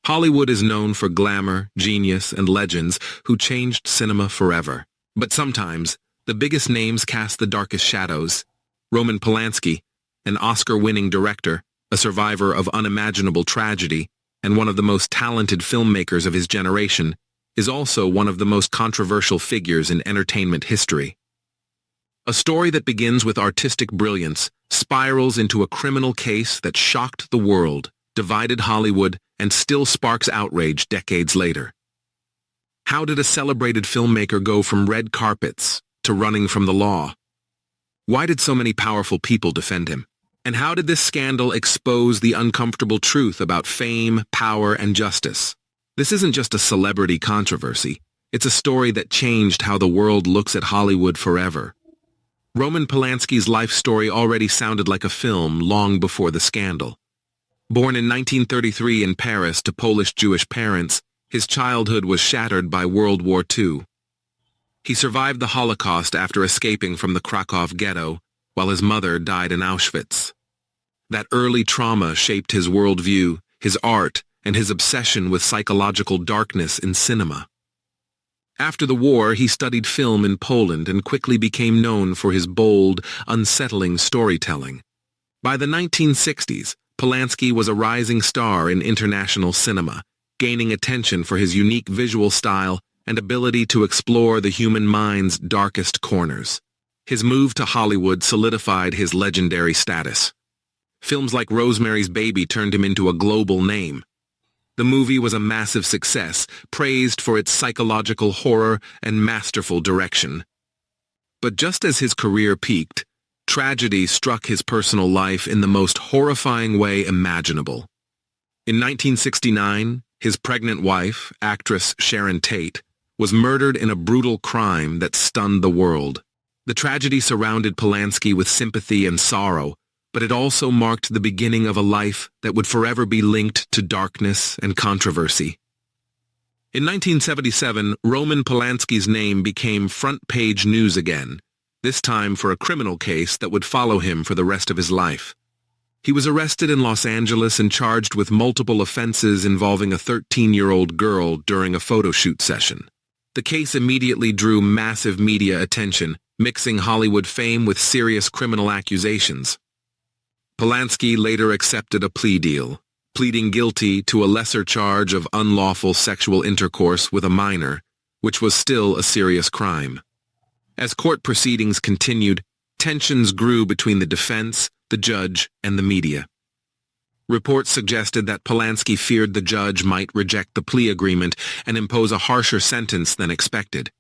Hollywood is known for glamour, genius, and legends who changed cinema forever. But sometimes, the biggest names cast the darkest shadows. Roman Polanski, an Oscar-winning director, a survivor of unimaginable tragedy, and one of the most talented filmmakers of his generation, is also one of the most controversial figures in entertainment history. A story that begins with artistic brilliance spirals into a criminal case that shocked the world, divided Hollywood, and still sparks outrage decades later. How did a celebrated filmmaker go from red carpets to running from the law? Why did so many powerful people defend him? And how did this scandal expose the uncomfortable truth about fame, power, and justice? This isn't just a celebrity controversy. It's a story that changed how the world looks at Hollywood forever. Roman Polanski's life story already sounded like a film long before the scandal. Born in 1933 in Paris to Polish Jewish parents, his childhood was shattered by World War II. He survived the Holocaust after escaping from the Krakow ghetto, while his mother died in Auschwitz. That early trauma shaped his worldview, his art, and his obsession with psychological darkness in cinema. After the war, he studied film in Poland and quickly became known for his bold, unsettling storytelling. By the 1960s, Polanski was a rising star in international cinema, gaining attention for his unique visual style and ability to explore the human mind's darkest corners. His move to Hollywood solidified his legendary status. Films like Rosemary's Baby turned him into a global name. The movie was a massive success, praised for its psychological horror and masterful direction. But just as his career peaked, tragedy struck his personal life in the most horrifying way imaginable. In 1969, his pregnant wife, actress Sharon Tate, was murdered in a brutal crime that stunned the world. The tragedy surrounded Polanski with sympathy and sorrow, but it also marked the beginning of a life that would forever be linked to darkness and controversy. In 1977, Roman Polanski's name became front-page news again, this time for a criminal case that would follow him for the rest of his life. He was arrested in Los Angeles and charged with multiple offenses involving a 13-year-old girl during a photo shoot session. The case immediately drew massive media attention, mixing Hollywood fame with serious criminal accusations. Polanski later accepted a plea deal, pleading guilty to a lesser charge of unlawful sexual intercourse with a minor, which was still a serious crime. As court proceedings continued, tensions grew between the defense, the judge, and the media. Reports suggested that Polanski feared the judge might reject the plea agreement and impose a harsher sentence than expected.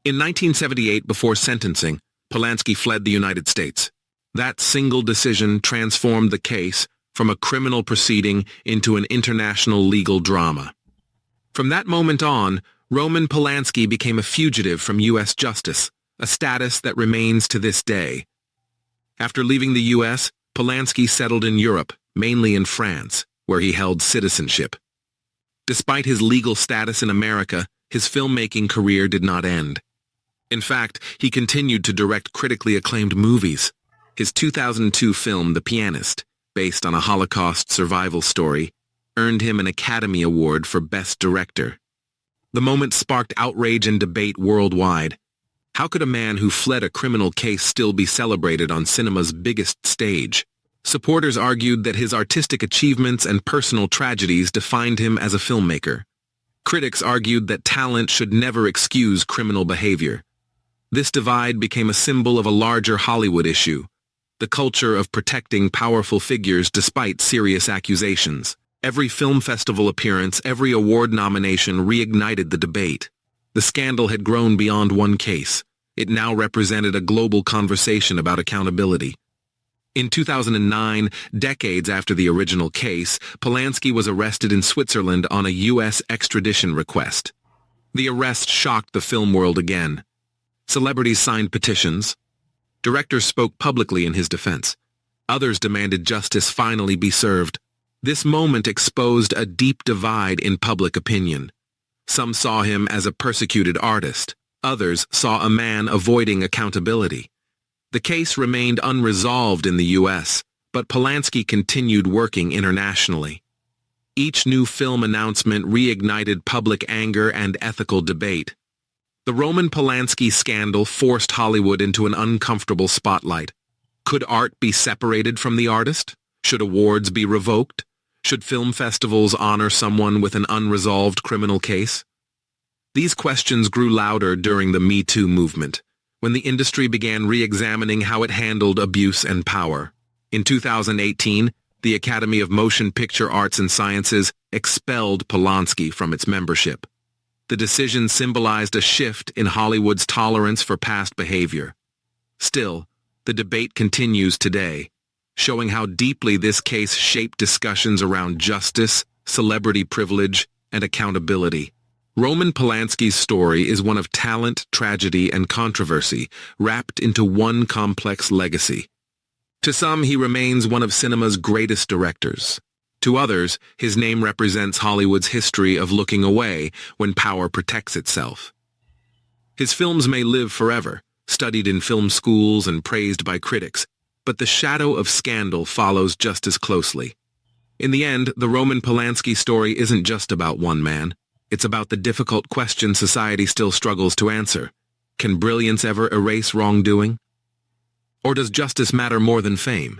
In 1978, before sentencing, Polanski fled the United States. That single decision transformed the case from a criminal proceeding into an international legal drama. From that moment on, Roman Polanski became a fugitive from U.S. justice, a status that remains to this day. After leaving the U.S., Polanski settled in Europe, mainly in France, where he held citizenship. Despite his legal status in America, his filmmaking career did not end. In fact, he continued to direct critically acclaimed movies. His 2002 film, The Pianist, based on a Holocaust survival story, earned him an Academy Award for Best Director. The moment sparked outrage and debate worldwide. How could a man who fled a criminal case still be celebrated on cinema's biggest stage? Supporters argued that his artistic achievements and personal tragedies defined him as a filmmaker. Critics argued that talent should never excuse criminal behavior. This divide became a symbol of a larger Hollywood issue, the culture of protecting powerful figures despite serious accusations. Every film festival appearance, every award nomination reignited the debate. The scandal had grown beyond one case. It now represented a global conversation about accountability. In 2009, decades after the original case, Polanski was arrested in Switzerland on a U.S. extradition request. The arrest shocked the film world again. Celebrities signed petitions. Directors spoke publicly in his defense. Others demanded justice finally be served. This moment exposed a deep divide in public opinion. Some saw him as a persecuted artist. Others saw a man avoiding accountability. The case remained unresolved in the U.S., but Polanski continued working internationally. Each new film announcement reignited public anger and ethical debate. The Roman Polanski scandal forced Hollywood into an uncomfortable spotlight. Could art be separated from the artist? Should awards be revoked? Should film festivals honor someone with an unresolved criminal case? These questions grew louder during the Me Too movement, when the industry began re-examining how it handled abuse and power. In 2018, the Academy of Motion Picture Arts and Sciences expelled Polanski from its membership. The decision symbolized a shift in Hollywood's tolerance for past behavior. Still, the debate continues today, showing how deeply this case shaped discussions around justice, celebrity privilege, and accountability. Roman Polanski's story is one of talent, tragedy, and controversy, wrapped into one complex legacy. To some, he remains one of cinema's greatest directors. To others, his name represents Hollywood's history of looking away when power protects itself. His films may live forever, studied in film schools and praised by critics, but the shadow of scandal follows just as closely. In the end, the Roman Polanski story isn't just about one man. It's about the difficult question society still struggles to answer. Can brilliance ever erase wrongdoing? Or does justice matter more than fame?